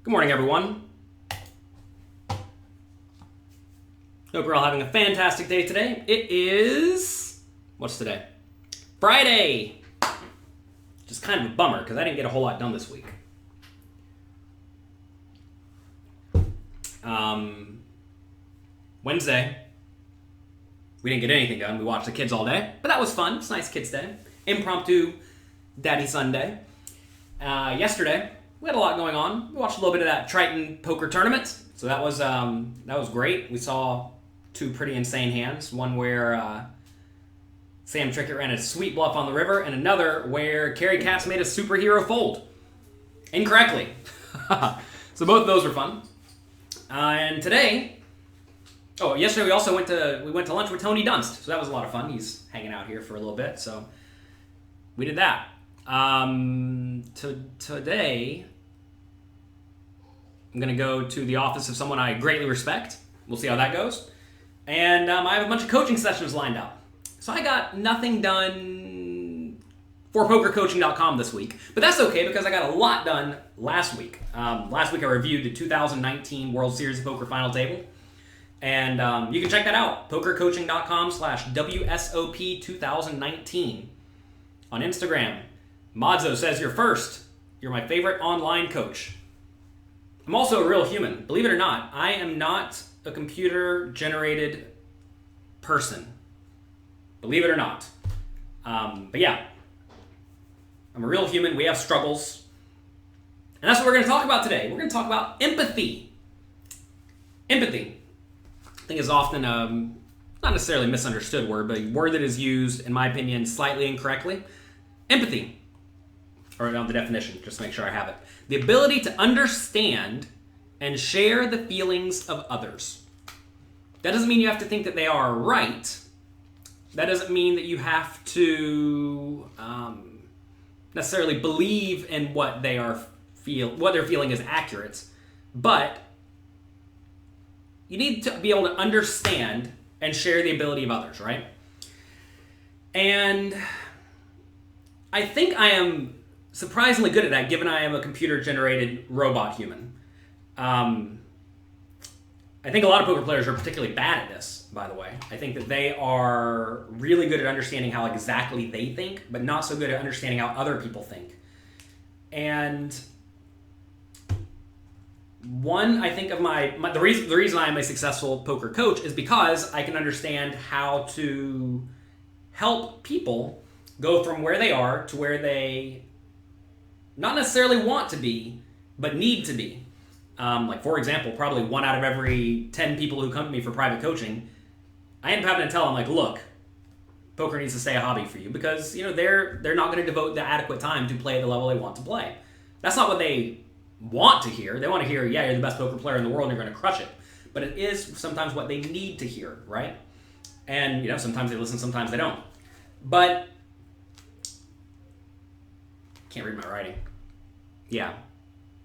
Good morning, everyone. Hope you're all having a fantastic day today. It is... what's today? Friday! Just kind of a bummer, because I didn't get a whole lot done this week. Wednesday, we didn't get anything done. We watched the kids all day, but that was fun. It's a nice kids' day. Impromptu Daddy Sunday. Yesterday, we had a lot going on. We watched a little bit of that Triton poker tournament, so that was great. We saw two pretty insane hands. One where Sam Trickett ran a sweet bluff on the river, and another where Kerry Katz made a superhero fold incorrectly. So both of those were fun. And today, yesterday we also went to lunch with Tony Dunst, so that was a lot of fun. He's hanging out here for a little bit, so we did that. Today, I'm going to go to the office of someone I greatly respect. We'll see how that goes. And I have a bunch of coaching sessions lined up. So I got nothing done for PokerCoaching.com this week. But that's okay because I got a lot done last week. Last week I reviewed the 2019 World Series of Poker Final Table. And you can check that out. PokerCoaching.com/WSOP2019 on Instagram. Modzo says, "You're first. You're my favorite online coach." I'm also a real human. Believe it or not, I am not a computer-generated person. Believe it or not. But yeah, I'm a real human. We have struggles. And that's what we're going to talk about today. We're going to talk about empathy. Empathy, I think, is often not necessarily a misunderstood word, but a word that is used, in my opinion, slightly incorrectly. Empathy. Or the definition, just to make sure I have it. The ability to understand and share the feelings of others. That doesn't mean you have to think that they are right. That doesn't mean that you have to necessarily believe in what they're feeling is accurate. But you need to be able to understand and share the ability of others, right? And I think I am surprisingly good at that, given I am a computer-generated robot human. I think a lot of poker players are particularly bad at this, by the way. I think that they are really good at understanding how exactly they think, but not so good at understanding how other people think. And I think of the reason I am a successful poker coach is because I can understand how to help people go from where they are to where they not necessarily want to be, but need to be. Like, for example, probably 1 out of every 10 people who come to me for private coaching, I end up having to tell them, like, look, poker needs to stay a hobby for you because, they're not going to devote the adequate time to play at the level they want to play. That's not what they want to hear. They want to hear, yeah, you're the best poker player in the world and you're going to crush it. But it is sometimes what they need to hear, right? And, sometimes they listen, sometimes they don't. But can't read my writing. Yeah.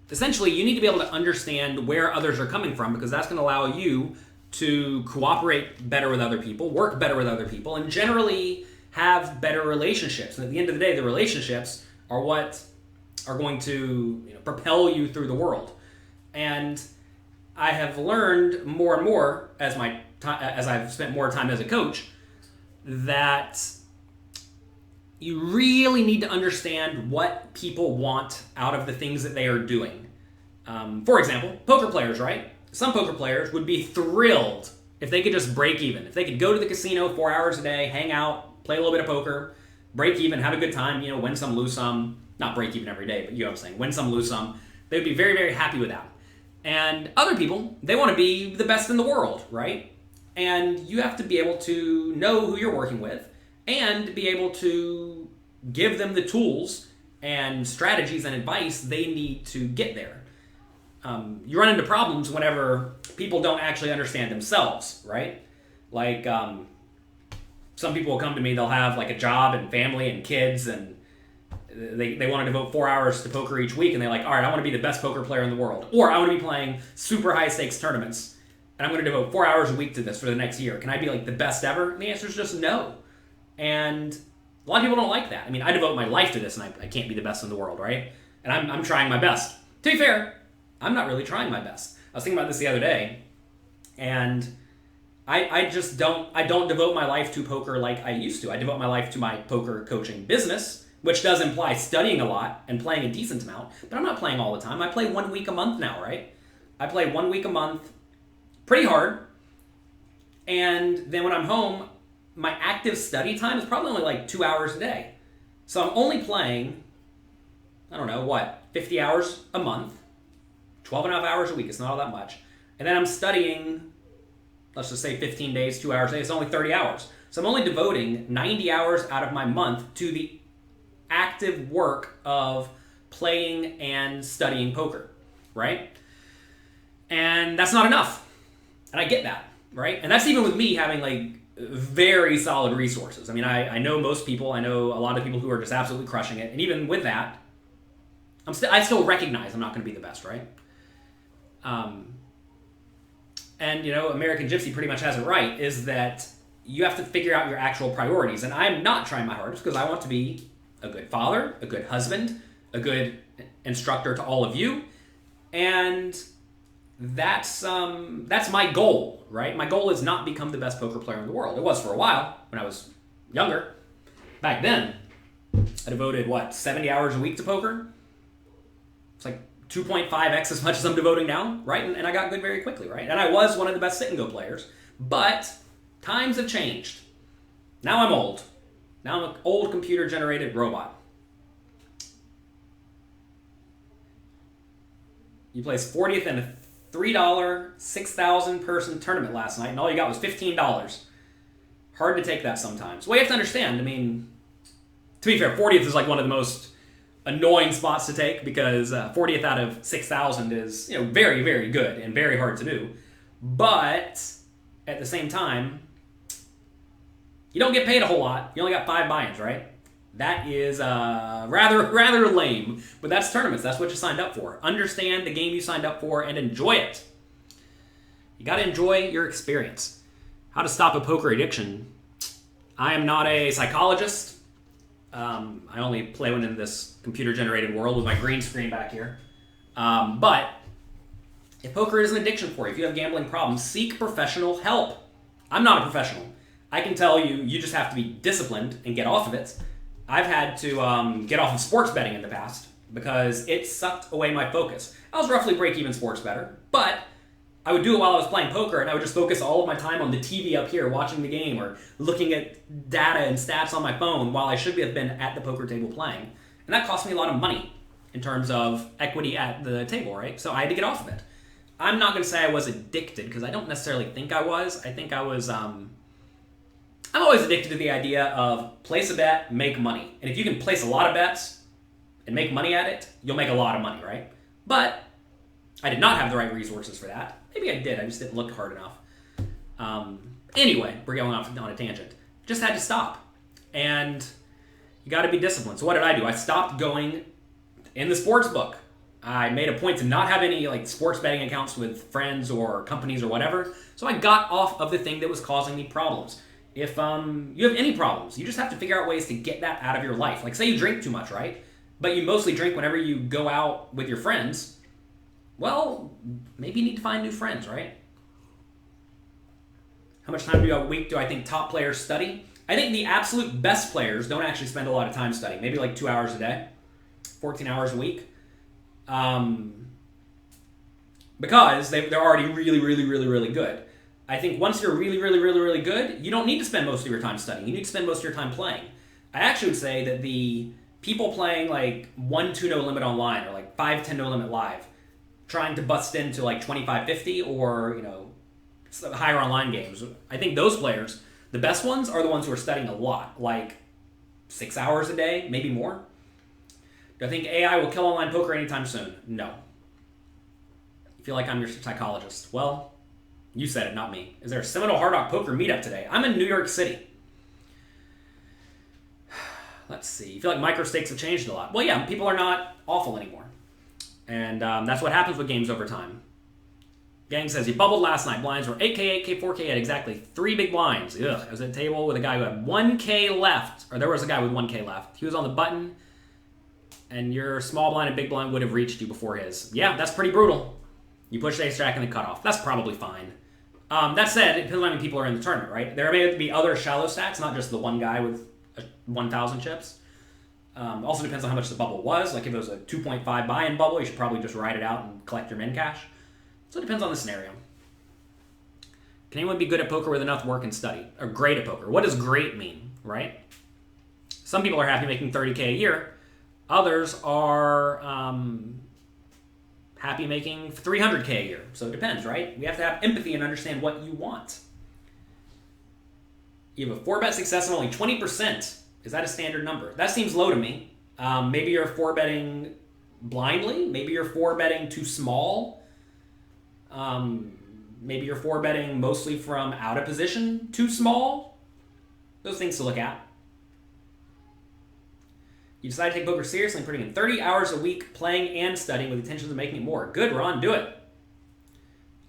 Essentially, you need to be able to understand where others are coming from because that's going to allow you to cooperate better with other people, work better with other people, and generally have better relationships. And at the end of the day, the relationships are what are going to propel you through the world. And I have learned more and more as I've spent more time as a coach that you really need to understand what people want out of the things that they are doing. For example, poker players, right? Some poker players would be thrilled if they could just break even. If they could go to the casino 4 hours a day, hang out, play a little bit of poker, break even, have a good time, win some, lose some. Not break even every day, but you know what I'm saying. Win some, lose some. They would be very, very happy with that. And other people, they want to be the best in the world, right? And you have to be able to know who you're working with and be able to give them the tools and strategies and advice they need to get there. You run into problems whenever people don't actually understand themselves, right? Like, some people will come to me, they'll have like a job and family and kids, and they want to devote 4 hours to poker each week, and they're like, all right, I want to be the best poker player in the world, or I want to be playing super high stakes tournaments, and I'm going to devote 4 hours a week to this for the next year. Can I be like the best ever? And the answer is just no. And a lot of people don't like that. I mean, I devote my life to this, and I can't be the best in the world, right? And I'm trying my best. To be fair, I'm not really trying my best. I was thinking about this the other day, and I just don't devote my life to poker like I used to. I devote my life to my poker coaching business, which does imply studying a lot and playing a decent amount, but I'm not playing all the time. I play 1 week a month now, right? I play 1 week a month pretty hard, and then when I'm home, my active study time is probably only like 2 hours a day. So I'm only playing, I don't know, 50 hours a month, 12 and a half hours a week. It's not all that much. And then I'm studying, let's just say 15 days, 2 hours a day. It's only 30 hours. So I'm only devoting 90 hours out of my month to the active work of playing and studying poker, right? And that's not enough. And I get that, right? And that's even with me having like very solid resources. I mean, I know most people. I know a lot of people who are just absolutely crushing it. And even with that, I still recognize I'm not going to be the best, right? And, American Gypsy pretty much has it right, is that you have to figure out your actual priorities. And I'm not trying my hardest because I want to be a good father, a good husband, a good instructor to all of you. And that's my goal, right? My goal is not become the best poker player in the world. It was for a while when I was younger. Back then, I devoted, 70 hours a week to poker? It's like 2.5x as much as I'm devoting now, right? And I got good very quickly, right? And I was one of the best sit-and-go players. But times have changed. Now I'm old. Now I'm an old computer-generated robot. You placed 40th in a $3, 6,000 person tournament last night, and all you got was $15. Hard to take that sometimes. Well, you have to understand, I mean, to be fair, 40th is like one of the most annoying spots to take because 40th out of 6,000 is, very, very good and very hard to do. But at the same time, you don't get paid a whole lot. You only got 5 buy-ins, right? That is rather lame, but that's tournaments. That's what you signed up for. Understand the game you signed up for and enjoy it. You got to enjoy your experience. How to stop a poker addiction. I am not a psychologist. I only play when in this computer-generated world with my green screen back here. But if poker is an addiction for you, if you have gambling problems, seek professional help. I'm not a professional. I can tell you, you just have to be disciplined and get off of it. I've had to get off of sports betting in the past because it sucked away my focus. I was roughly break-even sports bettor, but I would do it while I was playing poker, and I would just focus all of my time on the TV up here watching the game or looking at data and stats on my phone while I should have been at the poker table playing. And that cost me a lot of money in terms of equity at the table, right? So I had to get off of it. I'm not going to say I was addicted because I don't necessarily think I was. I think I was... I'm always addicted to the idea of place a bet, make money. And if you can place a lot of bets and make money at it, you'll make a lot of money, right? But I did not have the right resources for that. Maybe I did, I just didn't look hard enough. Anyway, we're going off on a tangent. Just had to stop. And you got to be disciplined. So what did I do? I stopped going in the sports book. I made a point to not have any sports betting accounts with friends or companies or whatever. So I got off of the thing that was causing me problems. If you have any problems, you just have to figure out ways to get that out of your life. Like say you drink too much, right? But you mostly drink whenever you go out with your friends. Well, maybe you need to find new friends, right? How much time a week do I think top players study? I think the absolute best players don't actually spend a lot of time studying. Maybe like 2 hours a day, 14 hours a week. Because they're already really, really, really, really good. I think once you're really, really, really, really good, you don't need to spend most of your time studying. You need to spend most of your time playing. I actually would say that the people playing 1-2 no limit online or 5-10 no limit live, trying to bust into 25-50 or higher online games, I think those players, the best ones, are the ones who are studying a lot, 6 hours a day, maybe more. Do I think AI will kill online poker anytime soon? No. You feel like I'm your psychologist. Well, you said it, not me. Is there a Seminole Hard Rock Poker meetup today? I'm in New York City. Let's see. You feel like micro stakes have changed a lot. Well, yeah, people are not awful anymore. And that's what happens with games over time. Gang says, you bubbled last night. Blinds were 8K, 8K, 4K at exactly 3 big blinds. Ugh. I was at a table with a guy who had 1K left. Or there was a guy with 1K left. He was on the button. and your small blind and big blind would have reached you before his. Yeah, that's pretty brutal. You push the ace-jack and the cutoff. That's probably fine. That said, it depends on how many people are in the tournament, right? There may be other shallow stacks, not just the one guy with 1,000 chips. Also depends on how much the bubble was. Like if it was a 2.5 buy-in bubble, you should probably just ride it out and collect your min cash. So it depends on the scenario. Can anyone be good at poker with enough work and study? Or great at poker? What does great mean, right? Some people are happy making $30K a year. Others are happy making $300K a year. So it depends, right? We have to have empathy and understand what you want. You have a 4-bet success of only 20%. Is that a standard number? That seems low to me. Maybe you're 4-betting blindly. Maybe you're 4-betting too small. Maybe you're 4-betting mostly from out of position too small. Those things to look at. You decide to take poker seriously and putting in 30 hours a week playing and studying with intentions of making it more. Good, Ron, do it.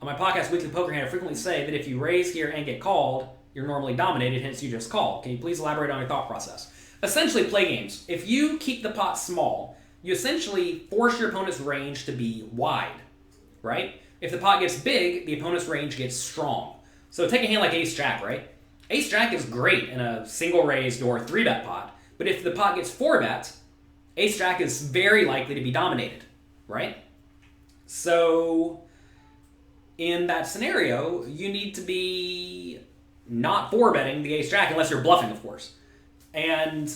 On my podcast, Weekly Poker Hand, I frequently say that if you raise here and get called, you're normally dominated, hence you just call. Can you please elaborate on your thought process? Essentially, play games. If you keep the pot small, you essentially force your opponent's range to be wide, right? If the pot gets big, the opponent's range gets strong. So take a hand like Ace-Jack, right? Ace-Jack is great in a single raised or 3-bet pot. But if the pot gets 4-bet, Ace-Jack is very likely to be dominated, right? So in that scenario, you need to be not 4-betting the Ace-Jack unless you're bluffing, of course. And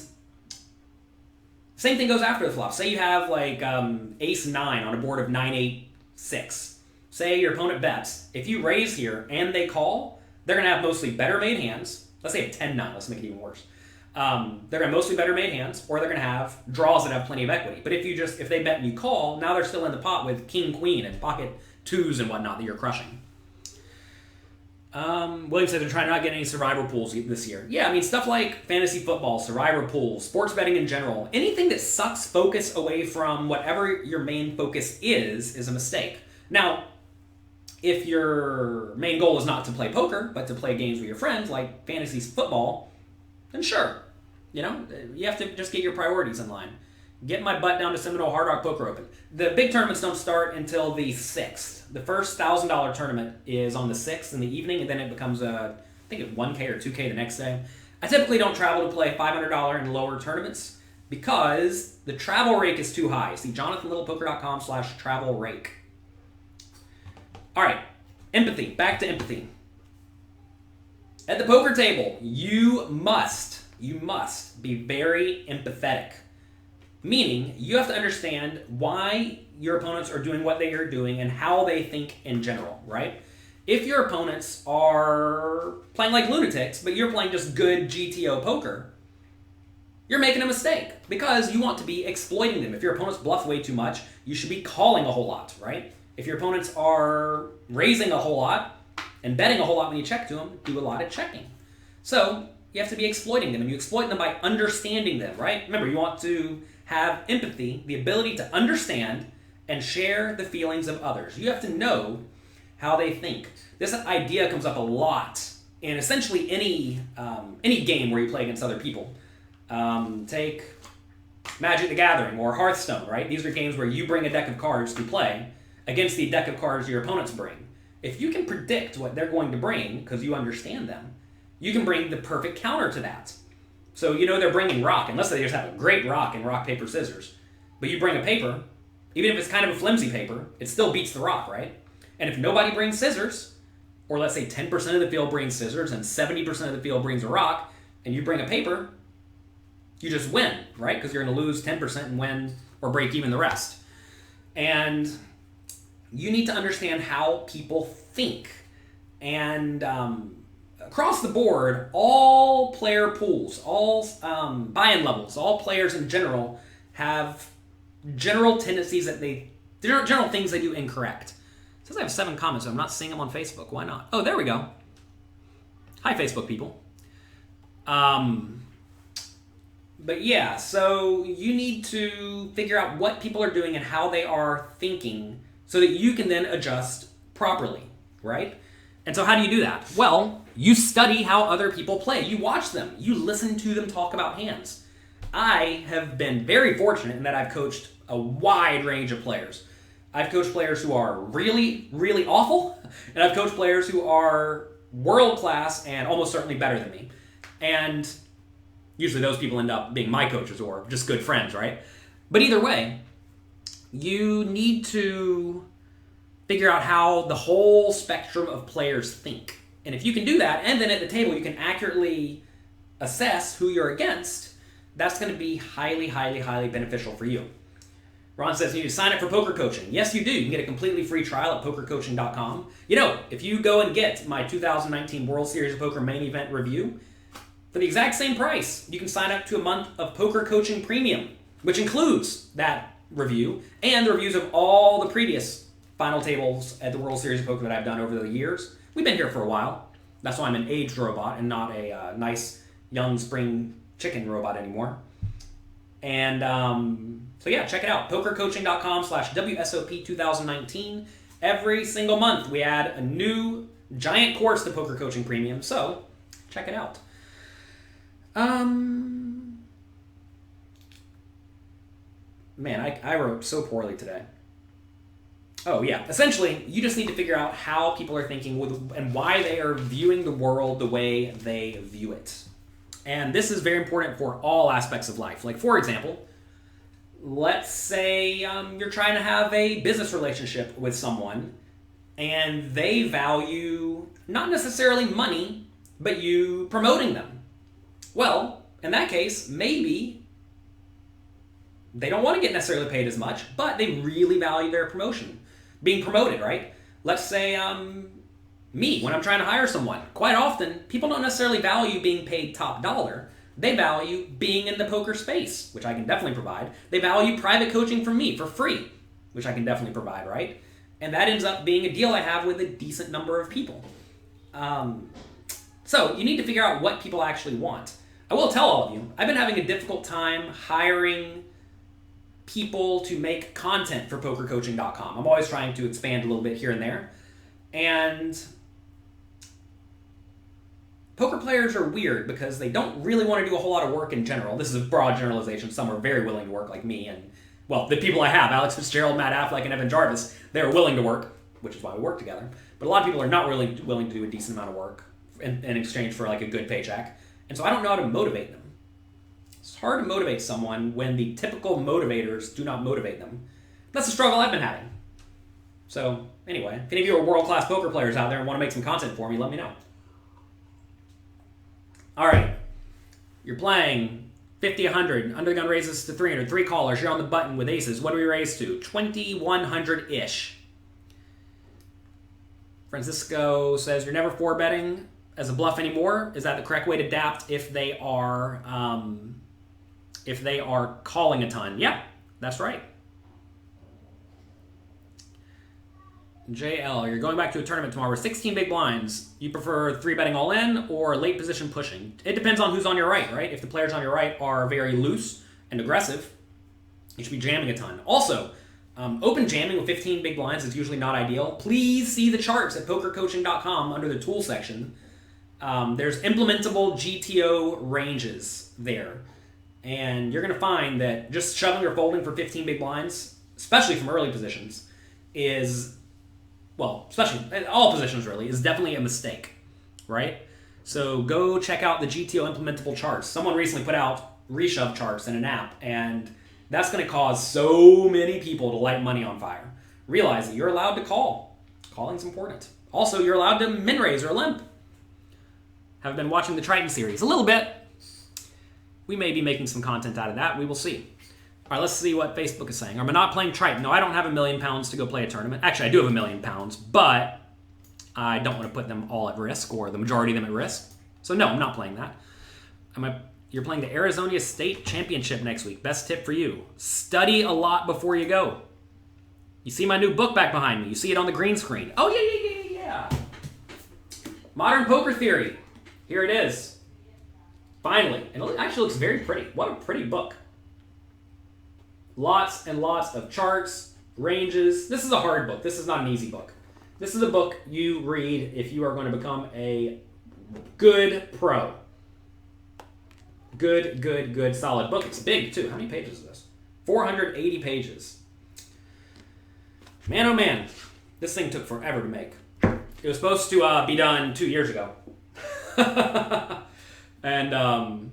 same thing goes after the flop. Say you have like Ace-9 on a board of 9-8-6. Say your opponent bets. If you raise here and they call, they're going to have mostly better made hands. Let's say a 10-9. Let's make it even worse. They're going to mostly better made hands, or they're going to have draws that have plenty of equity. But if they bet and you call, now they're still in the pot with king, queen, and pocket twos and whatnot that you're crushing. William said they're trying to not get any survivor pools this year. Yeah, I mean, stuff like fantasy football, survivor pools, sports betting in general, anything that sucks focus away from whatever your main focus is a mistake. Now, if your main goal is not to play poker, but to play games with your friends, like fantasy football, then sure. You know, you have to just get your priorities in line. Get my butt down to Seminole Hard Rock Poker Open. The big tournaments don't start until the 6th. The first $1,000 tournament is on the 6th in the evening, and then it becomes I think it's 1K or 2K the next day. I typically don't travel to play $500 and lower tournaments because the travel rake is too high. See jonathanlittlepoker.com/travel rake. All right, empathy. Back to empathy. At the poker table, you must be very empathetic. Meaning, you have to understand why your opponents are doing what they are doing and how they think in general, right? If your opponents are playing like lunatics, but you're playing just good GTO poker, you're making a mistake because you want to be exploiting them. If your opponents bluff way too much, you should be calling a whole lot, right? If your opponents are raising a whole lot and betting a whole lot when you check to them, do a lot of checking. So you have to be exploiting them, and you exploit them by understanding them, right? Remember, you want to have empathy, the ability to understand and share the feelings of others. You have to know how they think. This idea comes up a lot in essentially any game where you play against other people. Take Magic the Gathering or Hearthstone, right? These are games where you bring a deck of cards to play against the deck of cards your opponents bring. If you can predict what they're going to bring because you understand them, you can bring the perfect counter to that. So you know they're bringing rock, unless they just have a great rock in rock, paper, scissors. But you bring a paper, even if it's kind of a flimsy paper, it still beats the rock, right? And if nobody brings scissors, or let's say 10% of the field brings scissors and 70% of the field brings a rock, and you bring a paper, you just win, right? Because you're going to lose 10% and win or break even the rest. And you need to understand how people think. And across the board, all player pools, all buy-in levels, all players in general have general tendencies general things they do incorrect. It says I have 7 comments, so I'm not seeing them on Facebook. Why not? Oh, there we go. Hi, Facebook people. But yeah, so you need to figure out what people are doing and how they are thinking so that you can then adjust properly, right? And so how do you do that? Well, you study how other people play. You watch them. You listen to them talk about hands. I have been very fortunate in that I've coached a wide range of players. I've coached players who are really, really awful, and I've coached players who are world class and almost certainly better than me. And usually those people end up being my coaches or just good friends, right? But either way, you need to figure out how the whole spectrum of players think. And if you can do that, and then at the table you can accurately assess who you're against, that's going to be highly, highly, highly beneficial for you. Ron says you need to sign up for poker coaching. Yes, you do. You can get a completely free trial at pokercoaching.com. You know, if you go and get my 2019 World Series of Poker main event review, for the exact same price, you can sign up to a month of Poker Coaching Premium, which includes that review and the reviews of all the previous final tables at the World Series of Poker that I've done over the years. We've been here for a while. That's why I'm an aged robot and not a nice young spring chicken robot anymore. And so yeah, check it out. pokercoaching.com/WSOP2019. Every single month we add a new giant course to Poker Coaching Premium, so check it out. Man, I wrote so poorly today. Oh yeah, essentially you just need to figure out how people are thinking and why they are viewing the world the way they view it. And this is very important for all aspects of life. Like, for example, let's say you're trying to have a business relationship with someone and they value not necessarily money, but you promoting them. Well, in that case, maybe they don't want to get necessarily paid as much, but they really value their promotion, being promoted, right? Let's say me, when I'm trying to hire someone, quite often, people don't necessarily value being paid top dollar. They value being in the poker space, which I can definitely provide. They value private coaching from me for free, which I can definitely provide, right? And that ends up being a deal I have with a decent number of people. So you need to figure out what people actually want. I will tell all of you, I've been having a difficult time hiring people to make content for pokercoaching.com. I'm always trying to expand a little bit here and there. And poker players are weird because they don't really want to do a whole lot of work in general. This is a broad generalization. Some are very willing to work like me. And, well, the people I have, Alex Fitzgerald, Matt Affleck, and Evan Jarvis, they're willing to work, which is why we work together. But a lot of people are not really willing to do a decent amount of work in exchange for like a good paycheck. And so I don't know how to motivate them. It's hard to motivate someone when the typical motivators do not motivate them. That's a struggle I've been having. So anyway, if any of you are world-class poker players out there and want to make some content for me, let me know. All right, you're playing 50, 100, under the gun raises to 300, 3 callers, you're on the button with aces. What do we raise to? 2,100-ish. Francisco says, you're never 4-betting as a bluff anymore. Is that the correct way to adapt if they are calling a ton? Yeah, that's right. JL, you're going back to a tournament tomorrow with 16 big blinds. You prefer 3-betting all in or late position pushing? It depends on who's on your right, right? If the players on your right are very loose and aggressive, you should be jamming a ton. Also, open jamming with 15 big blinds is usually not ideal. Please see the charts at pokercoaching.com under the tool section. There's implementable GTO ranges there. And you're going to find that just shoving or folding for 15 big blinds, especially from early positions, is... well, especially in all positions really, is definitely a mistake, right? So go check out the GTO implementable charts. Someone recently put out reshove charts in an app, and that's going to cause so many people to light money on fire. Realize that you're allowed to call. Calling's important. Also, you're allowed to min raise or limp. Have been watching the Triton series a little bit. We may be making some content out of that. We will see. All right, let's see what Facebook is saying. Am I not playing Triton? No, I don't have £1 million to go play a tournament. Actually, I do have £1 million, but I don't want to put them all at risk or the majority of them at risk. So no, I'm not playing that. You're playing the Arizona State Championship next week. Best tip for you. Study a lot before you go. You see my new book back behind me. You see it on the green screen. Oh, yeah. Modern Poker Theory. Here it is. Finally. And it actually looks very pretty. What a pretty book. Lots and lots of charts, ranges. This is a hard book. This is not an easy book. This is a book you read if you are going to become a good pro. Good, solid book. It's big, too. How many pages is this? 480 pages. Man, oh man. This thing took forever to make. It was supposed to be done 2 years ago. And,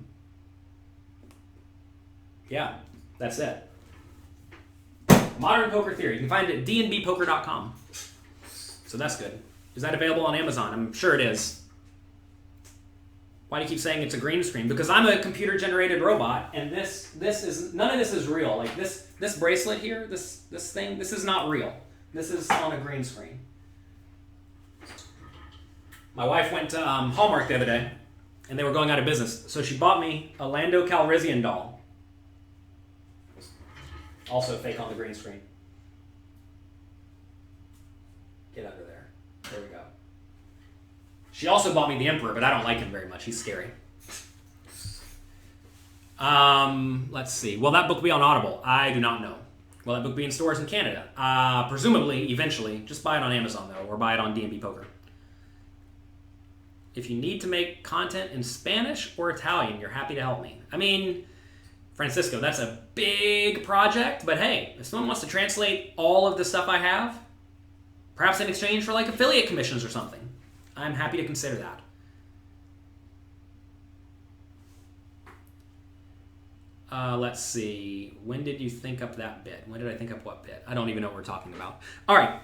yeah, that's it. Modern Poker Theory. You can find it at dnbpoker.com. So that's good. Is that available on Amazon? I'm sure it is. Why do you keep saying it's a green screen? Because I'm a computer-generated robot, and this is none of this is real. Like this bracelet here, this thing, this is not real. This is on a green screen. My wife went to Hallmark the other day, and they were going out of business, so she bought me a Lando Calrissian doll. Also fake on the green screen. Get under there. There we go. She also bought me the Emperor, but I don't like him very much. He's scary. Let's see. Will that book be on Audible? I do not know. Will that book be in stores in Canada? Presumably, eventually. Just buy it on Amazon, though, or buy it on D&B Poker. If you need to make content in Spanish or Italian, you're happy to help me. I mean, Francisco, that's a big project, but hey, if someone wants to translate all of the stuff I have, perhaps in exchange for like affiliate commissions or something, I'm happy to consider that. Let's see. When did you think up that bit? When did I think up what bit? I don't even know what we're talking about. All right.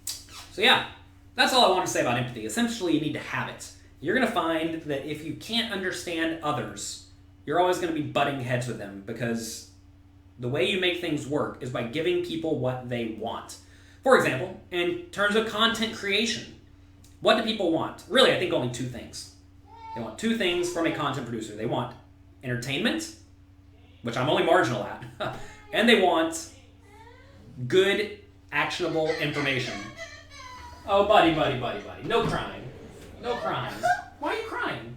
So yeah, that's all I want to say about empathy. Essentially, you need to have it. You're going to find that if you can't understand others, you're always going to be butting heads with them, because the way you make things work is by giving people what they want. For example, in terms of content creation, what do people want? Really, I think only two things. They want two things from a content producer. They want entertainment, which I'm only marginal at, and they want good, actionable information. Oh, buddy. No crying. No crying. Why are you crying?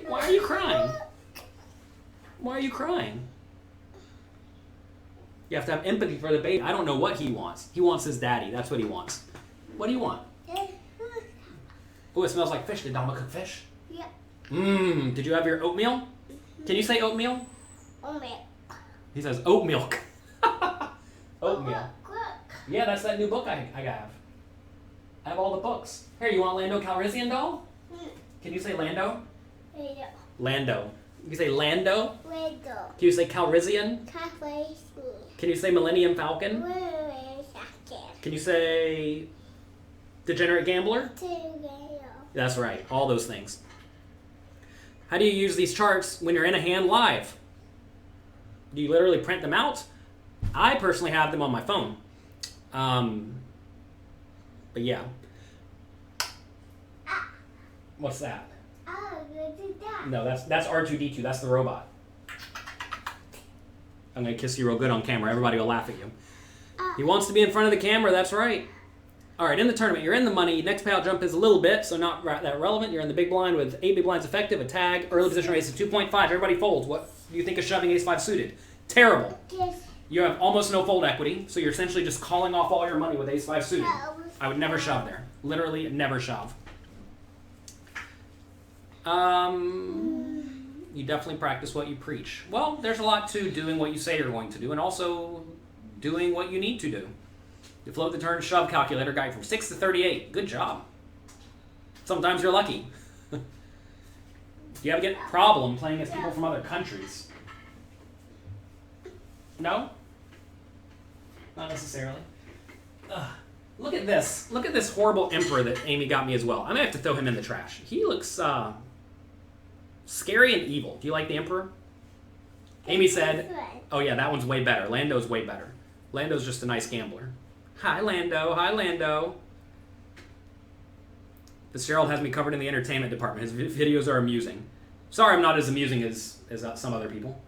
Why are you crying? Why are you crying? You have to have empathy for the baby. I don't know what he wants. He wants his daddy. That's what he wants. What do you want? Oh, it smells like fish. Did Dama cook fish? Yeah. Did you have your oatmeal? Can you say oatmeal? Oatmeal. He says oat milk. Oatmeal. Look. Yeah, that's that new book I have. I have all the books. Here, you want Lando Calrissian doll? Can you say Lando? Lando. Lando. You can say Lando? Lando. Can you say Calrissian? Calrissian. Can you say Millennium Falcon? Millennium. Can you say Degenerate Gambler? That's right, all those things. How do you use these charts when you're in a hand live? Do you literally print them out? I personally have them on my phone. But yeah. What's that? No, that's R2-D2. That's the robot. I'm going to kiss you real good on camera. Everybody will laugh at you. He wants to be in front of the camera. That's right. All right, in the tournament, you're in the money. Next payout jump is a little bit, so not that relevant. You're in the big blind with 8 big blinds effective, a tag, early position raise is 2.5. Everybody folds. What do you think of shoving ace-5 suited? Terrible. Yes. You have almost no fold equity, so you're essentially just calling off all your money with ace-5 suited. I would never shove there. Literally never shove. You definitely practice what you preach. Well, there's a lot to doing what you say you're going to do, and also doing what you need to do. You float the turn shove calculator guy from 6 to 38. Good job. Sometimes you're lucky. Do you ever get a problem playing against people from other countries? No? Not necessarily. Look at this. Look at this horrible Emperor that Amy got me as well. I'm going to have to throw him in the trash. He looks scary and evil. Do you like the Emperor? Amy said, oh yeah, that one's way better. Lando's way better. Lando's just a nice gambler. Hi, Lando. Hi, Lando. Fitzgerald has me covered in the entertainment department. His videos are amusing. Sorry I'm not as amusing as some other people.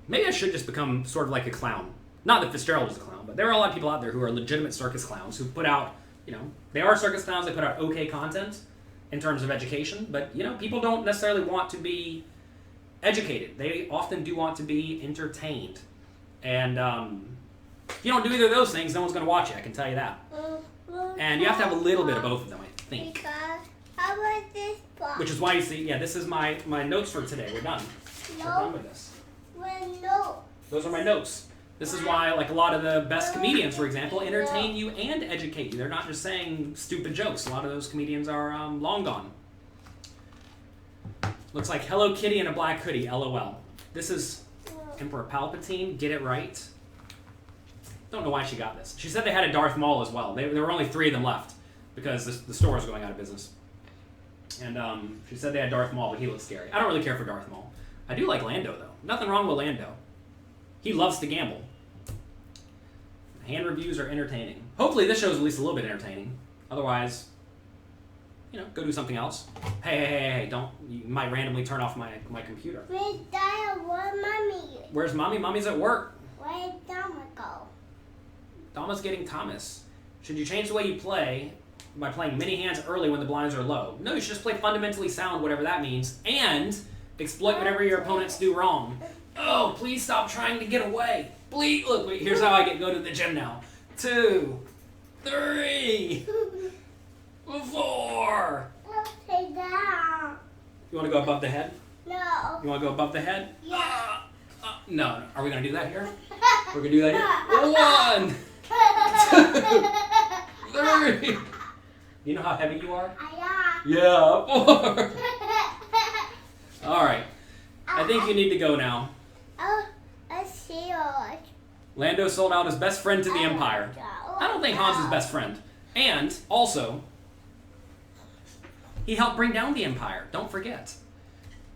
Maybe I should just become sort of like a clown. Not that Fitzgerald is a clown, but there are a lot of people out there who are legitimate circus clowns who put out, they are circus clowns, they put out okay content in terms of education, but, people don't necessarily want to be educated. They often do want to be entertained. And if you don't do either of those things, no one's going to watch you, I can tell you that. And you have to have a little bit of both of them, I think. Because how was this Which is why you see, yeah, this is my notes for today. We're done. We're done with this. No. Those are my notes. This is why, like a lot of the best comedians, for example, entertain you and educate you. They're not just saying stupid jokes. A lot of those comedians are long gone. Looks like Hello Kitty in a black hoodie, LOL. This is Emperor Palpatine. Get it right. Don't know why she got this. She said they had a Darth Maul as well. There were only 3 of them left because the store is going out of business. And she said they had Darth Maul, but he looks scary. I don't really care for Darth Maul. I do like Lando, though. Nothing wrong with Lando. He loves to gamble. Hand reviews are entertaining. Hopefully this show's at least a little bit entertaining. Otherwise, go do something else. Hey, don't. You might randomly turn off my computer. Where's Dad? Where's Mommy? Where's Mommy? Mommy's at work. Where's Dama go? Dama's getting Thomas. Should you change the way you play by playing mini hands early when the blinds are low? No, you should just play fundamentally sound, whatever that means, and exploit whatever your opponents do wrong. Oh, please stop trying to get away. Please, look, wait, here's how I go to the gym now. 2, 3, 4. Stay down. You want to go above the head? No. You want to go above the head? Yeah. No. Are we going to do that here? We're going to do that here? 1, 2, 3. You know how heavy you are? Yeah, 4. All right. I think you need to go now. Oh, I see it. Lando sold out his best friend to the Empire. I don't think Han's his best friend. And, also, he helped bring down the Empire. Don't forget.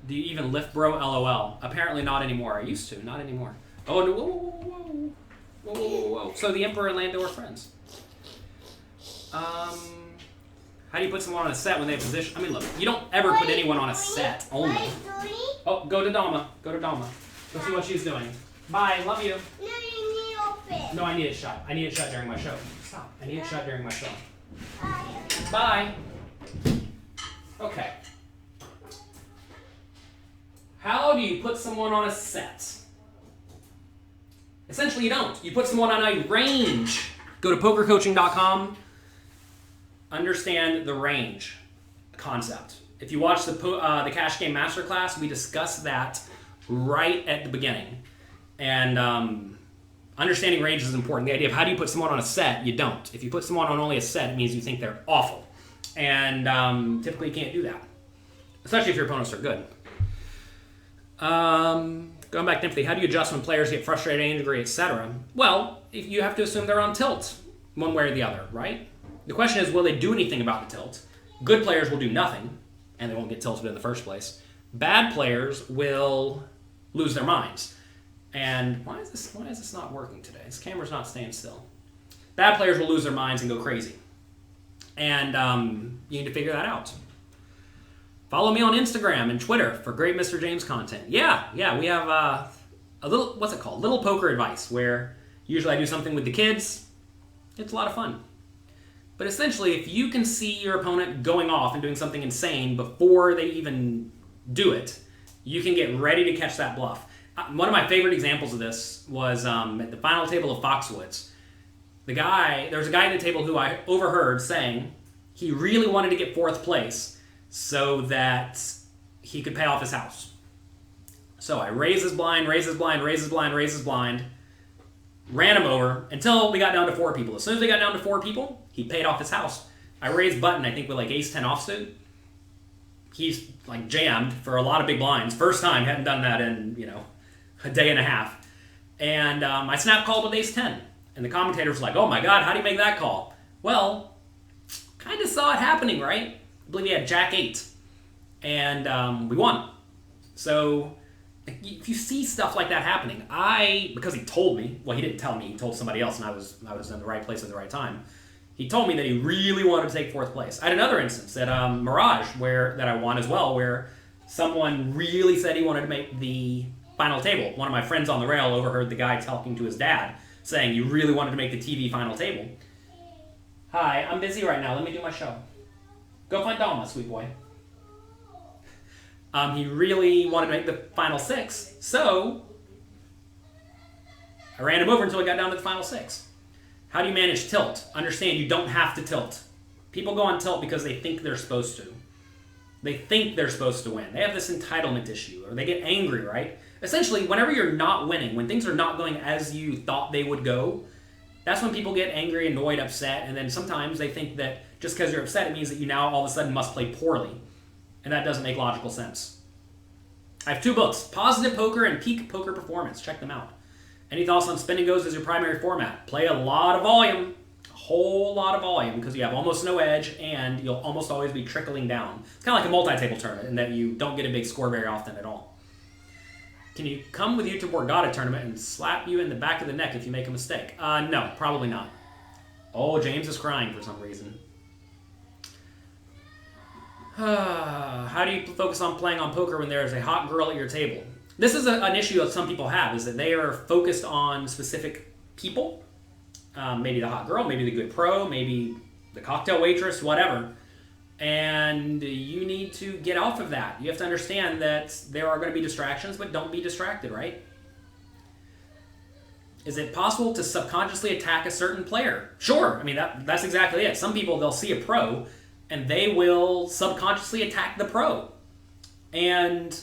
Do you even lift, bro? LOL. Apparently not anymore. I used to. Not anymore. Oh, no. Whoa. Whoa. So the Emperor and Lando are friends. How do you put someone on a set when they have position? I mean, look, you don't ever put anyone on a set only. Oh, go to Dama. Go see what she's doing. Bye. Love you. No, you need open. No, I need it shut. I need it shut during my show. Stop. I need it shut during my show. Bye. Okay. How do you put someone on a set? Essentially, you don't. You put someone on a range. Go to pokercoaching.com. Understand the range concept. If you watch the Cash Game Masterclass, we discussed that right at the beginning. And understanding range is important. The idea of how do you put someone on a set, you don't. If you put someone on only a set, it means you think they're awful. And typically you can't do that. Especially if your opponents are good. Going back to empathy, how do you adjust when players get frustrated, angry, etc.? Well, you have to assume they're on tilt, one way or the other, right? The question is, will they do anything about the tilt? Good players will do nothing, and they won't get tilted in the first place. Bad players will lose their minds. And why is this not working today? This camera's not staying still. Bad players will lose their minds and go crazy. And you need to figure that out. Follow me on Instagram and Twitter for great Mr. James content. Yeah, we have a little, what's it called? Little poker advice, where usually I do something with the kids. It's a lot of fun. But essentially, if you can see your opponent going off and doing something insane before they even do it, you can get ready to catch that bluff. One of my favorite examples of this was at the final table of Foxwoods. There was a guy at the table who I overheard saying he really wanted to get 4th place so that he could pay off his house. So I raised his blind, ran him over until we got down to 4 people. As soon as we got down to 4 people, he paid off his house. I raised button, I think, with like ace-10 offsuit. He's like jammed for a lot of big blinds. First time, hadn't done that in, a day and a half. And I snap called with ace-10. And the commentators were like, oh my God, how do you make that call? Well, kind of saw it happening, right? I believe he had jack-8. And we won. So if you see stuff like that happening, because he told me, well, he didn't tell me, he told somebody else, and I was in the right place at the right time. He told me that he really wanted to take 4th place. I had another instance at Mirage that I won as well, where someone really said he wanted to make the final table. One of my friends on the rail overheard the guy talking to his dad, saying he really wanted to make the TV final table. Hi, I'm busy right now. Let me do my show. Go find Dama, sweet boy. He really wanted to make the final 6, so I ran him over until he got down to the final 6. How do you manage tilt? Understand you don't have to tilt. People go on tilt because they think they're supposed to. They think they're supposed to win. They have this entitlement issue, or they get angry, right? Essentially, whenever you're not winning, when things are not going as you thought they would go, that's when people get angry, annoyed, upset, and then sometimes they think that just because you're upset, it means that you now all of a sudden must play poorly. And that doesn't make logical sense. I have 2 books, Positive Poker and Peak Poker Performance. Check them out. Any thoughts on spin and goes as your primary format? Play a lot of volume, a whole lot of volume, because you have almost no edge, and you'll almost always be trickling down. It's kind of like a multi-table tournament in that you don't get a big score very often at all. Can you come with you to Borgata tournament and slap you in the back of the neck if you make a mistake? No, probably not. Oh, James is crying for some reason. How do you focus on playing on poker when there is a hot girl at your table? This is an issue that some people have, is that they are focused on specific people. Maybe the hot girl, maybe the good pro, maybe the cocktail waitress, whatever. And you need to get off of that. You have to understand that there are going to be distractions, but don't be distracted, right? Is it possible to subconsciously attack a certain player? Sure. I mean, that's exactly it. Some people, they'll see a pro, and they will subconsciously attack the pro. And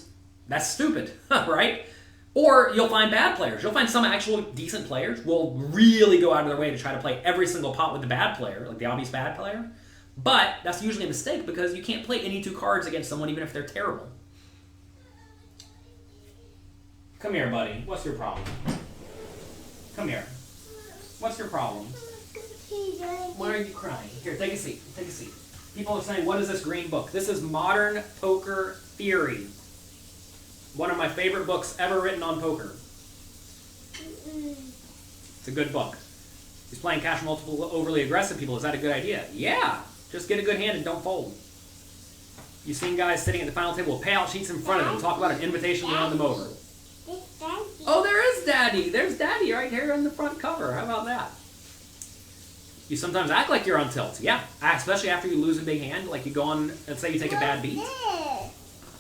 that's stupid, right? Or you'll find bad players. You'll find some actual decent players will really go out of their way to try to play every single pot with the bad player, like the obvious bad player. But that's usually a mistake because you can't play any 2 cards against someone even if they're terrible. Come here, buddy. What's your problem? Come here. What's your problem? Why are you crying? Here, take a seat. Take a seat. People are saying, what is this green book? This is Modern Poker Theory. One of my favorite books ever written on poker. It's a good book. He's playing cash multiple overly aggressive people. Is that a good idea? Yeah. Just get a good hand and don't fold. You've seen guys sitting at the final table with payout sheets in front of them. Talk about an invitation to run them over. Oh, there is Daddy. There's Daddy right here on the front cover. How about that? You sometimes act like you're on tilt. Yeah, especially after you lose a big hand. Like you go on, let's say you take a bad beat.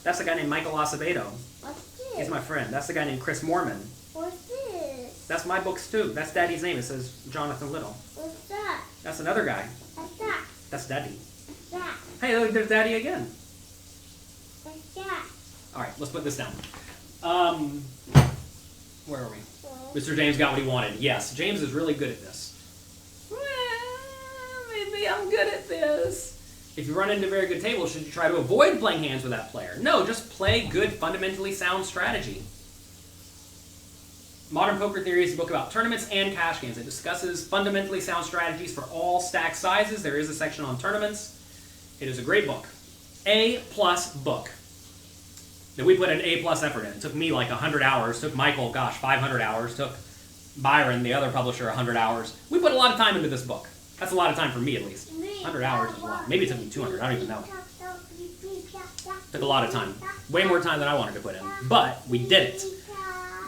That's a guy named Michael Acevedo. What's this? He's my friend. That's the guy named Chris Moorman. What's this? That's my books too. That's Daddy's name. It says Jonathan Little. What's that? That's another guy. What's that? That's Daddy. What's that? Hey, look, there's Daddy again. What's that? All right, let's put this down. Where are we? Mr. James got what he wanted. Yes, James is really good at this. Well, maybe I'm good at this. If you run into a very good table, should you try to avoid playing hands with that player? No, just play good, fundamentally sound strategy. Modern Poker Theory is a book about tournaments and cash games. It discusses fundamentally sound strategies for all stack sizes. There is a section on tournaments. It is a great book. A+ book. That we put an A+ effort in. It took me like 100 hours. Took Michael, 500 hours. Took Byron, the other publisher, 100 hours. We put a lot of time into this book. That's a lot of time for me, at least. 100 hours is a lot. Maybe it took me 200. I don't even know. Took a lot of time. Way more time than I wanted to put in. But we did it.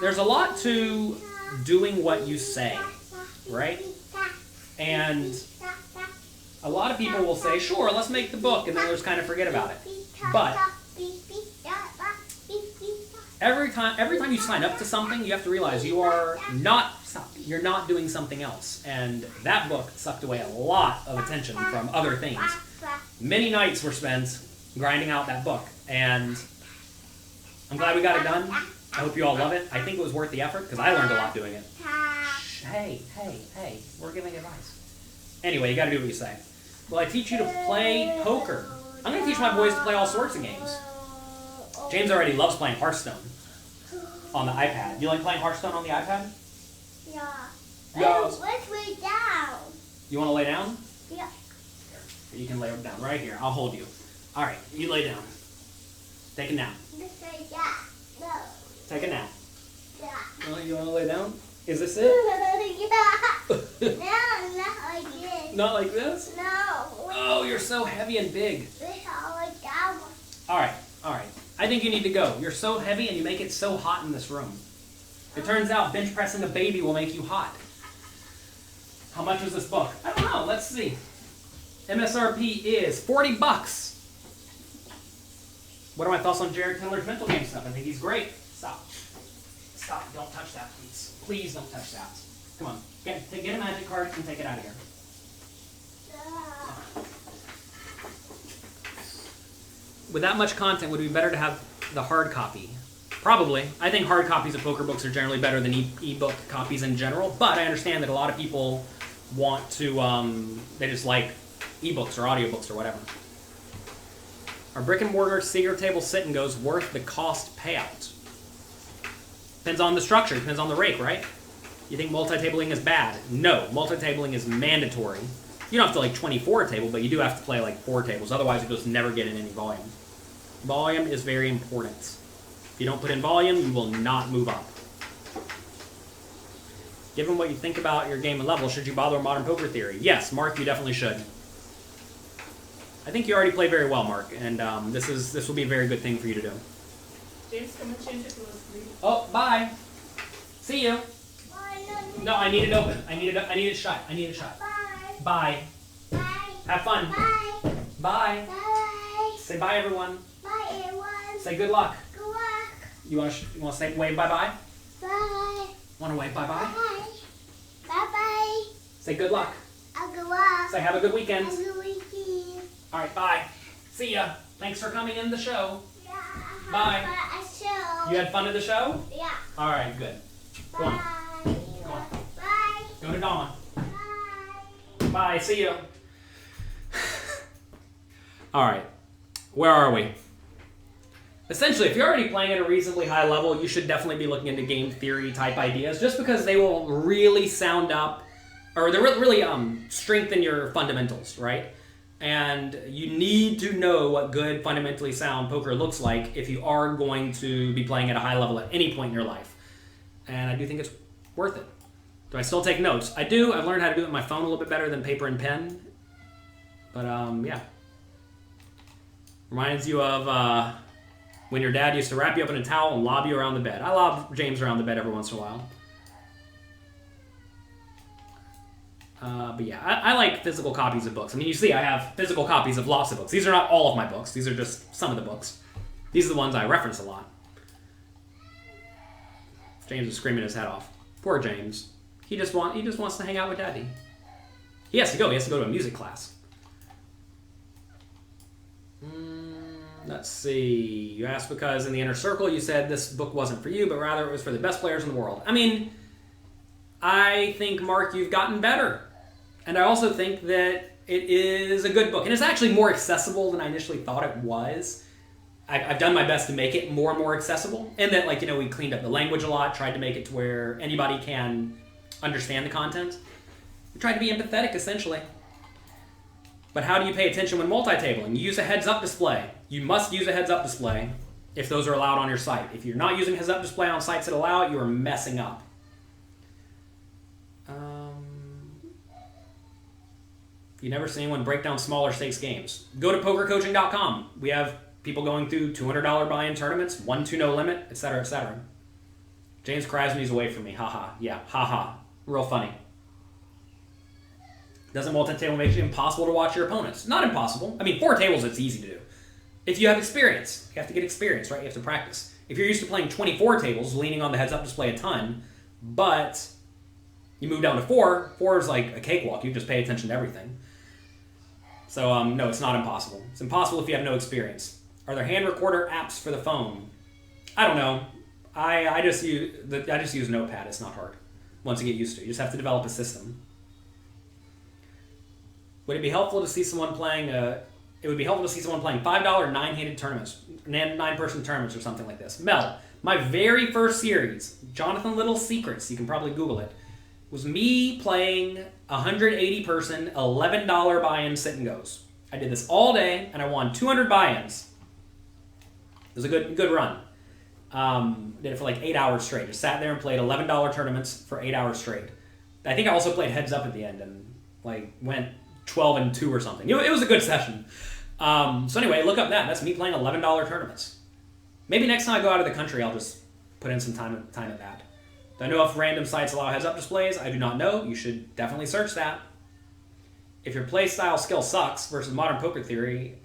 There's a lot to doing what you say, right? And a lot of people will say, sure, let's make the book, and then they'll just kind of forget about it. But every time you sign up to something, you have to realize you're not doing something else. And that book sucked away a lot of attention from other things. Many nights were spent grinding out that book, and I'm glad we got it done. I hope you all love it. I think it was worth the effort because I learned a lot doing it. Hey, we're giving advice. Anyway, you got to do what you say. Well, I teach you to play poker. I'm going to teach my boys to play all sorts of games. James already loves playing Hearthstone on the iPad. You like playing Hearthstone on the iPad? Yeah. Yeah. Let's lay down. You want to lay down? Yeah. Here, you can lay down right here. I'll hold you. All right, you lay down. Take a nap. Let's lay down. No. Take a nap. Yeah. Oh, you want to lay down? Is this it? Yeah. No, not like this. Not like this? No. Oh, you're so heavy and big. Let's all lay down. All right. I think you need to go. You're so heavy and you make it so hot in this room. It turns out bench pressing a baby will make you hot. How much was this book? I don't know. Let's see. MSRP is $40. What are my thoughts on Jared Tiller's mental game stuff? I think he's great. Stop. Don't touch that, please. Please don't touch that. Come on. Get a magic card and take it out of here. with that much content, would it be better to have the hard copy? Probably. I think hard copies of poker books are generally better than e-book copies in general, but I understand that a lot of people want to, they just like ebooks or audiobooks or whatever. Are brick and mortar secret table sit and goes worth the cost payout? Depends on the structure, depends on the rake, right? You think multi-tabling is bad? No, multi-tabling is mandatory. You don't have to like 24 table, but you do have to play like 4 tables, otherwise you just never get in any volume. Volume is very important. If you don't put in volume, you will not move up. Given what you think about your game and level, should you bother with Modern Poker Theory? Yes, Mark, you definitely should. I think you already play very well, Mark, and this will be a very good thing for you to do. James, come and change it to a 3. Oh, bye. See you. Bye. No, I need it open. I need it shut. I need it shut. Bye. Bye. Bye. Have fun. Bye. Bye. Bye. Say bye, everyone. Bye, everyone. Say good luck. Good luck. You want to say wave bye-bye? Bye. Want to wave bye-bye? Bye. Bye-bye. Say good luck. Good luck. Say have a good weekend. Have a good weekend. All right, bye. See ya. Thanks for coming in the show. Yeah. Bye. Have a show. You had fun at the show? Yeah. All right, good. Go on. Bye. Go on. Bye. Go to Dawn. Bye. Bye. See you. All right. Where are we? Essentially, if you're already playing at a reasonably high level, you should definitely be looking into game theory type ideas, just because they will really sound up, or they really strengthen your fundamentals, right? And you need to know what good, fundamentally sound poker looks like if you are going to be playing at a high level at any point in your life. And I do think it's worth it. Do I still take notes? I do. I've learned how to do it with my phone a little bit better than paper and pen. But, yeah. Reminds you of when your dad used to wrap you up in a towel and lob you around the bed. I lob James around the bed every once in a while. But yeah, I like physical copies of books. I mean, you see, I have physical copies of lots of books. These are not all of my books. These are just some of the books. These are the ones I reference a lot. James is screaming his head off. Poor James. He just wants to hang out with Daddy. He has to go. He has to go to a music class. Let's see. You asked because in the inner circle you said this book wasn't for you, but rather it was for the best players in the world. I mean, I think, Mark, you've gotten better. And I also think that it is a good book. And it's actually more accessible than I initially thought it was. I've done my best to make it more and more accessible. And that, like, we cleaned up the language a lot, tried to make it to where anybody can understand the content. We tried to be empathetic, essentially. But how do you pay attention when multi-tabling? You use a heads-up display. You must use a heads-up display if those are allowed on your site. If you're not using heads-up display on sites that allow it, you are messing up. You never see anyone break down smaller stakes games. Go to pokercoaching.com. We have people going through $200 buy-in tournaments, 1-2 no limit, etc., etc. James cries when he's away from me. Haha. Yeah, haha. Real funny. Doesn't multi-table make it impossible to watch your opponents? Not impossible. I mean, 4 tables, it's easy to do. If you have experience. You have to get experience, right? You have to practice. If you're used to playing 24 tables, leaning on the heads-up display a ton, but you move down to 4, 4 is like a cakewalk. You just pay attention to everything. So, no, it's not impossible. It's impossible if you have no experience. Are there hand recorder apps for the phone? I don't know. I just use Notepad. It's not hard. Once you get used to it, you just have to develop a system. Would it be helpful to see someone playing? It would be helpful to see someone playing $5 9-handed tournaments, 9-person tournaments, or something like this. Mel, my very first series, Jonathan Little's Secrets. You can probably Google it. Was me playing 180-person, $11 buy-in sit and goes. I did this all day, and I won 200 buy-ins. It was a good run. Did it for like 8 hours straight. Just sat there and played $11 tournaments for 8 hours straight. I think I also played heads up at the end and like went 12-2 or something. It was a good session. So anyway, look up that. That's me playing $11 tournaments. Maybe next time I go out of the country, I'll just put in some time at that. Do I know if random sites allow heads-up displays? I do not know. You should definitely search that. If your play style skill sucks versus Modern Poker Theory,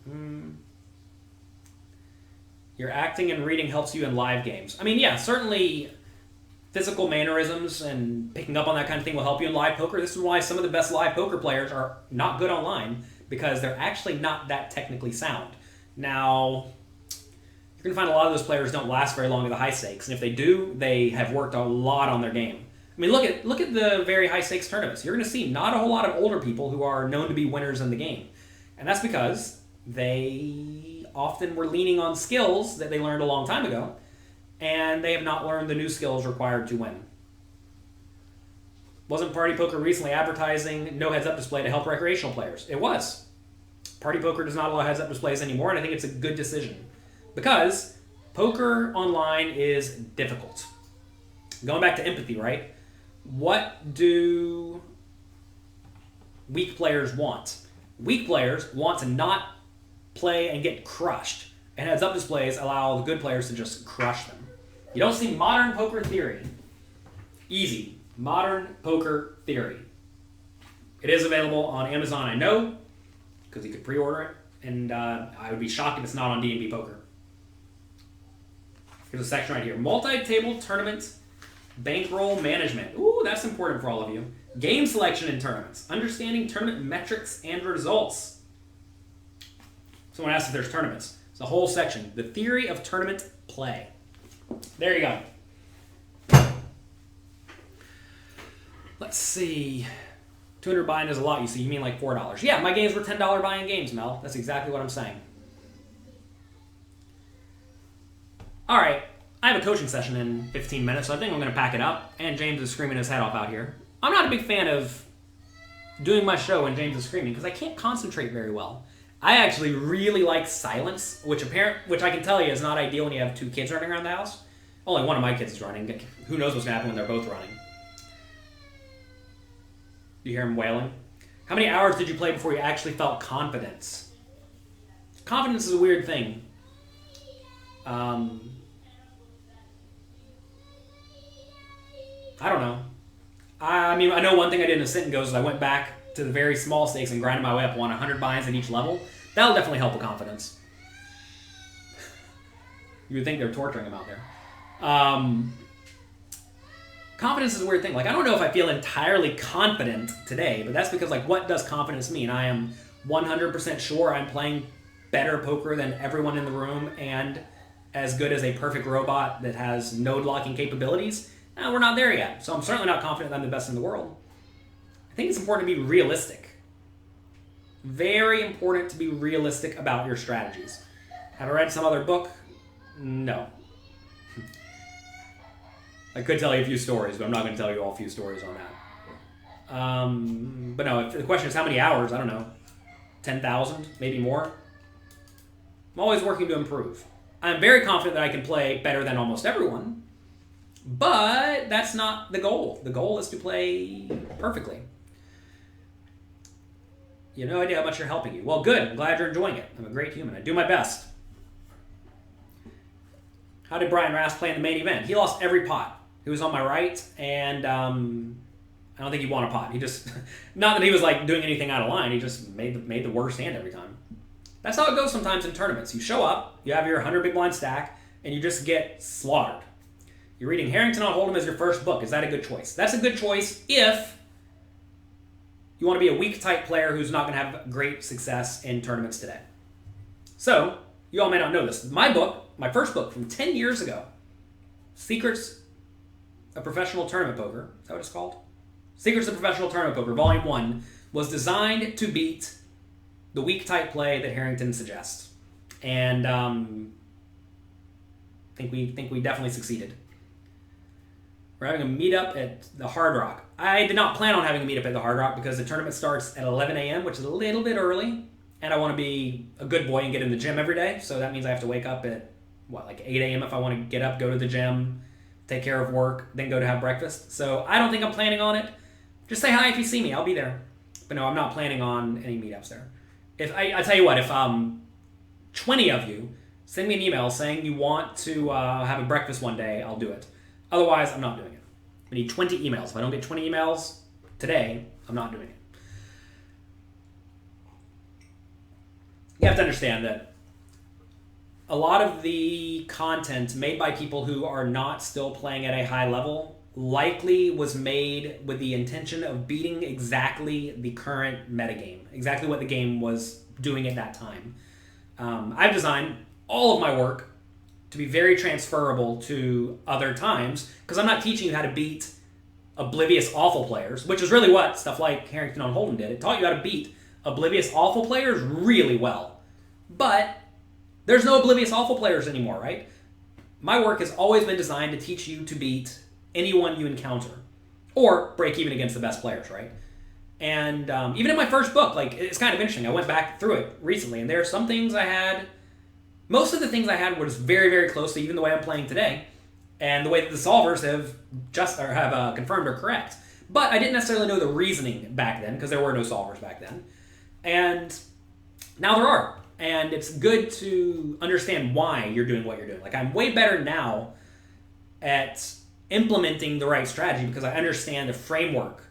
your acting and reading helps you in live games. I mean, yeah, certainly physical mannerisms and picking up on that kind of thing will help you in live poker. This is why some of the best live poker players are not good online, because they're actually not that technically sound. Now, you're going to find a lot of those players don't last very long at the high stakes, and if they do, they have worked a lot on their game. I mean, look at the very high stakes tournaments. You're going to see not a whole lot of older people who are known to be winners in the game, and that's because they often were leaning on skills that they learned a long time ago, and they have not learned the new skills required to win. Wasn't Party Poker recently advertising no heads-up display to help recreational players? It was. Party Poker does not allow heads-up displays anymore, and I think it's a good decision. Because poker online is difficult. Going back to empathy, right? What do weak players want? Weak players want to not play and get crushed. And heads-up displays allow the good players to just crush them. You don't see Modern Poker Theory. Easy. Modern Poker Theory. It is available on Amazon, I know, because you could pre-order it. And I would be shocked if it's not on D&B Poker. Here's a section right here. Multi-table tournament bankroll management. Ooh, that's important for all of you. Game selection in tournaments. Understanding tournament metrics and results. Someone asked if there's tournaments. It's a whole section. The theory of tournament play. There you go. Let's see. 200 buy-in is a lot, you see. You mean like $4. Yeah, my games were $10 buy-in games, Mel. That's exactly what I'm saying. All right, I have a coaching session in 15 minutes, so I think I'm going to pack it up. And James is screaming his head off out here. I'm not a big fan of doing my show when James is screaming because I can't concentrate very well. I actually really like silence, which I can tell you is not ideal when you have two kids running around the house. Only one of my kids is running. Who knows what's going to happen when they're both running. You hear him wailing? How many hours did you play before you actually felt confidence? Confidence is a weird thing. I don't know. I mean, I know one thing I did in a sit and goes is I went back to the very small stakes and grinded my way up, won 100 buy-ins at each level. That'll definitely help with confidence. You would think they're torturing him out there. Confidence is a weird thing. Like, I don't know if I feel entirely confident today, but that's because, like, what does confidence mean? I am 100% sure I'm playing better poker than everyone in the room and as good as a perfect robot that has node locking capabilities. We're not there yet, so I'm certainly not confident that I'm the best in the world. I think it's important to be realistic. Very important to be realistic about your strategies. Have I read some other book? No. I could tell you a few stories, but I'm not going to tell you all a few stories on that. But no, if the question is how many hours, I don't know, 10,000, maybe more. I'm always working to improve. I'm very confident that I can play better than almost everyone, but that's not the goal. The goal is to play perfectly. You have no idea how much you're helping you. Well, good. I'm glad you're enjoying it. I'm a great human. I do my best. How did Brian Rask play in the main event? He lost every pot. He was on my right, and I don't think he won a pot. He just, not that he was like doing anything out of line, he just made the worst hand every time. That's how it goes sometimes in tournaments. You show up, you have your 100 big blind stack, and you just get slaughtered. You're reading Harrington on Hold'em as your first book. Is that a good choice? That's a good choice if you want to be a weak type player who's not going to have great success in tournaments today. So, you all may not know this. My book, my first book from 10 years ago, Secrets of Professional Tournament Poker, is that what it's called? Secrets of Professional Tournament Poker, Volume 1, was designed to beat the weak type play that Harrington suggests. And think we definitely succeeded. We're having a meetup at the Hard Rock. I did not plan on having a meetup at the Hard Rock because the tournament starts at 11 a.m., which is a little bit early. And I want to be a good boy and get in the gym every day. So that means I have to wake up at, like 8 a.m. if I want to get up, go to the gym, take care of work, then go to have breakfast. So I don't think I'm planning on it. Just say hi if you see me. I'll be there. But no, I'm not planning on any meetups there. If I tell you what, if 20 of you send me an email saying you want to have a breakfast one day, I'll do it. Otherwise, I'm not doing it. We need 20 emails. If I don't get 20 emails today, I'm not doing it. You have to understand that a lot of the content made by people who are not still playing at a high level likely was made with the intention of beating exactly the current metagame, exactly what the game was doing at that time. I've designed all of my work to be very transferable to other times because I'm not teaching you how to beat oblivious awful players, which is really what stuff like Harrington on Holden did. It taught you how to beat oblivious awful players really well. But there's no oblivious awful players anymore, right? My work has always been designed to teach you to beat anyone you encounter or break even against the best players, right? And even in my first book, like, it's kind of interesting. I went back through it recently, and there are some things I had. Most of the things I had was very, very close to even the way I'm playing today, and the way that the solvers have confirmed are correct. But I didn't necessarily know the reasoning back then because there were no solvers back then, and now there are. And it's good to understand why you're doing what you're doing. Like, I'm way better now at implementing the right strategy because I understand the framework.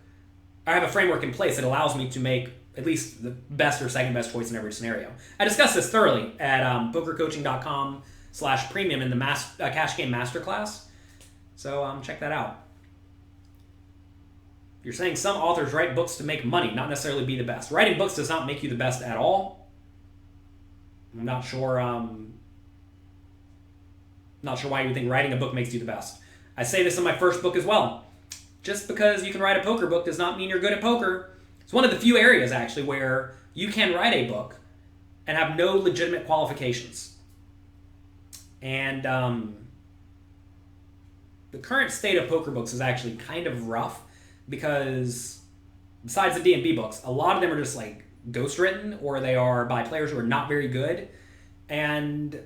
I have a framework in place that allows me to make at least the best or second best choice in every scenario. I discussed this thoroughly at pokercoaching.com/premium in the Cash Game Masterclass. So check that out. You're saying some authors write books to make money, not necessarily be the best. Writing books does not make you the best at all. I'm not sure why you think writing a book makes you the best. I say this in my first book as well. Just because you can write a poker book does not mean you're good at poker. It's one of the few areas, actually, where you can write a book and have no legitimate qualifications. And the current state of poker books is actually kind of rough because besides the D&B books, a lot of them are just like ghostwritten or they are by players who are not very good. And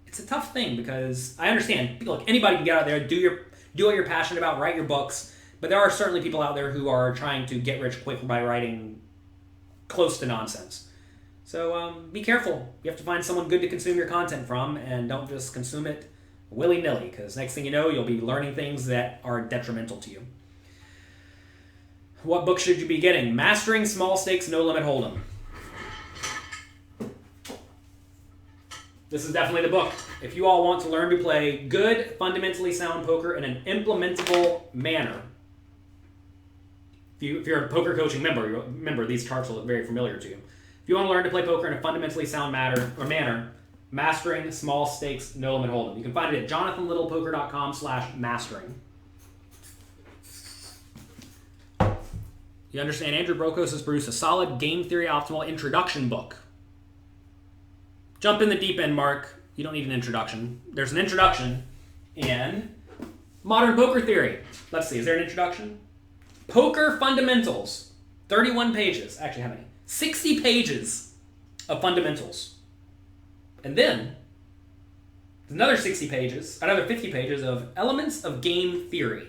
it's a tough thing because I understand, look, anybody can get out there, do what you're passionate about, write your books, but there are certainly people out there who are trying to get rich quick by writing close to nonsense. So be careful. You have to find someone good to consume your content from, and don't just consume it willy-nilly, because next thing you know, you'll be learning things that are detrimental to you. What book should you be getting? Mastering Small Stakes No Limit Hold'em. This is definitely the book. If you all want to learn to play good, fundamentally sound poker in an implementable manner, if you're a poker coaching member, these charts will look very familiar to you. If you want to learn to play poker in a fundamentally sound manner, Mastering Small Stakes No Limit Hold'em. You can find it at jonathanlittlepoker.com/mastering. You understand Andrew Brokos has produced a solid game theory optimal introduction book. Jump in the deep end, Mark. You don't need an introduction. There's an introduction in Modern Poker Theory. Let's see, is there an introduction? Poker Fundamentals. 31 pages. Actually, how many? 60 pages of fundamentals. And then, another 60 pages, another 50 pages of Elements of Game Theory.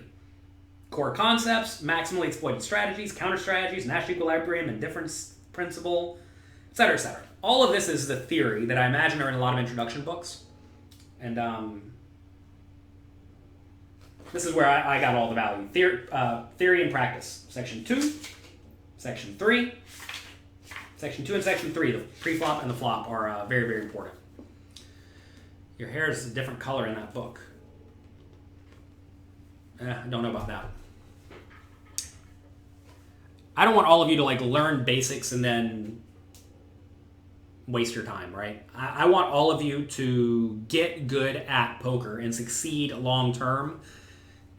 Core concepts, maximally exploited strategies, counter strategies, Nash equilibrium, indifference principle, etc., etc. All of this is the theory that I imagine are in a lot of introduction books. And this is where I got all the value. Theory and practice. Section 2, Section 3. Section 2 and Section 3, the pre-flop and the flop, are very, very important. Your hair is a different color in that book. I don't know about that. I don't want all of you to learn basics and then waste your time, right? I want all of you to get good at poker and succeed long term.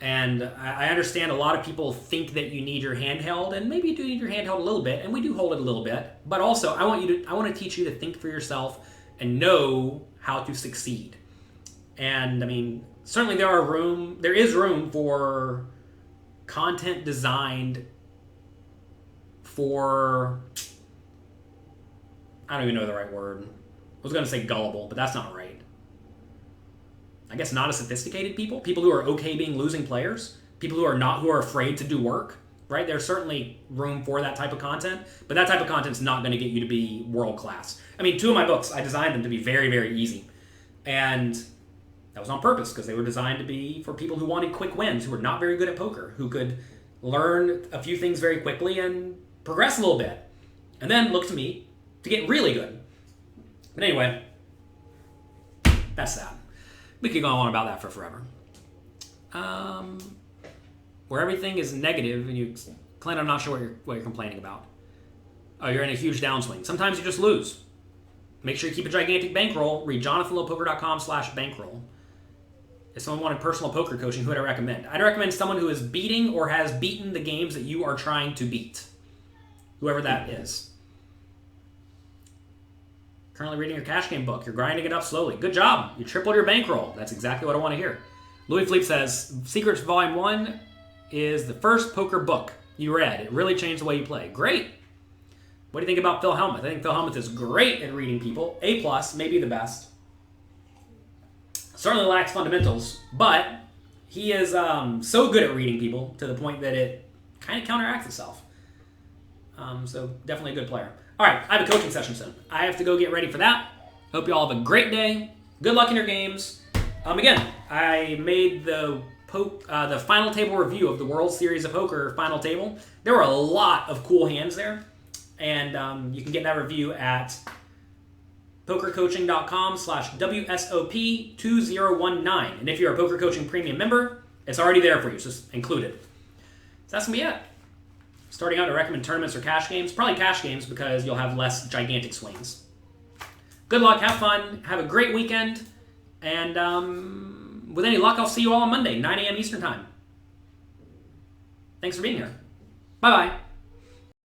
And I understand a lot of people think that you need your handheld, and maybe you do need your handheld a little bit, and we do hold it a little bit. But also, I want to teach you to think for yourself and know how to succeed. And I mean, certainly there is room for content designed for, I don't even know the right word. I was going to say gullible, but that's not right. I guess not as sophisticated people who are okay being losing players, people who are afraid to do work, right? There's certainly room for that type of content, but that type of content's not going to get you to be world class. I mean, 2 of my books, I designed them to be very, very easy. And that was on purpose because they were designed to be for people who wanted quick wins, who were not very good at poker, who could learn a few things very quickly and progress a little bit, and then look to me to get really good. But anyway, that's that. We could go on about that for forever. Where everything is negative and you I'm not sure what you're complaining about. Oh, you're in a huge downswing. Sometimes you just lose. Make sure you keep a gigantic bankroll. Read jonathanlowepoker.com/bankroll. If someone wanted personal poker coaching, who would I recommend? I'd recommend someone who is beating or has beaten the games that you are trying to beat. Whoever that is. Currently reading your cash game book. You're grinding it up slowly. Good job. You tripled your bankroll. That's exactly what I want to hear. Louis Philippe says, Secrets Volume 1 is the first poker book you read. It really changed the way you play. Great. What do you think about Phil Hellmuth? I think Phil Hellmuth is great at reading people. A+, maybe the best. Certainly lacks fundamentals, but he is so good at reading people to the point that it kind of counteracts itself. So definitely a good player. All right, I have a coaching session soon. I have to go get ready for that. Hope you all have a great day. Good luck in your games. Again, I made the final table review of the World Series of Poker final table. There were a lot of cool hands there, and you can get that review at pokercoaching.com/WSOP2019. And if you're a Poker Coaching Premium member, it's already there for you, so it's included. So that's going to be it. Starting out to recommend tournaments or cash games. Probably cash games because you'll have less gigantic swings. Good luck, have fun, have a great weekend, and with any luck, I'll see you all on Monday, 9 a.m. Eastern Time. Thanks for being here. Bye-bye.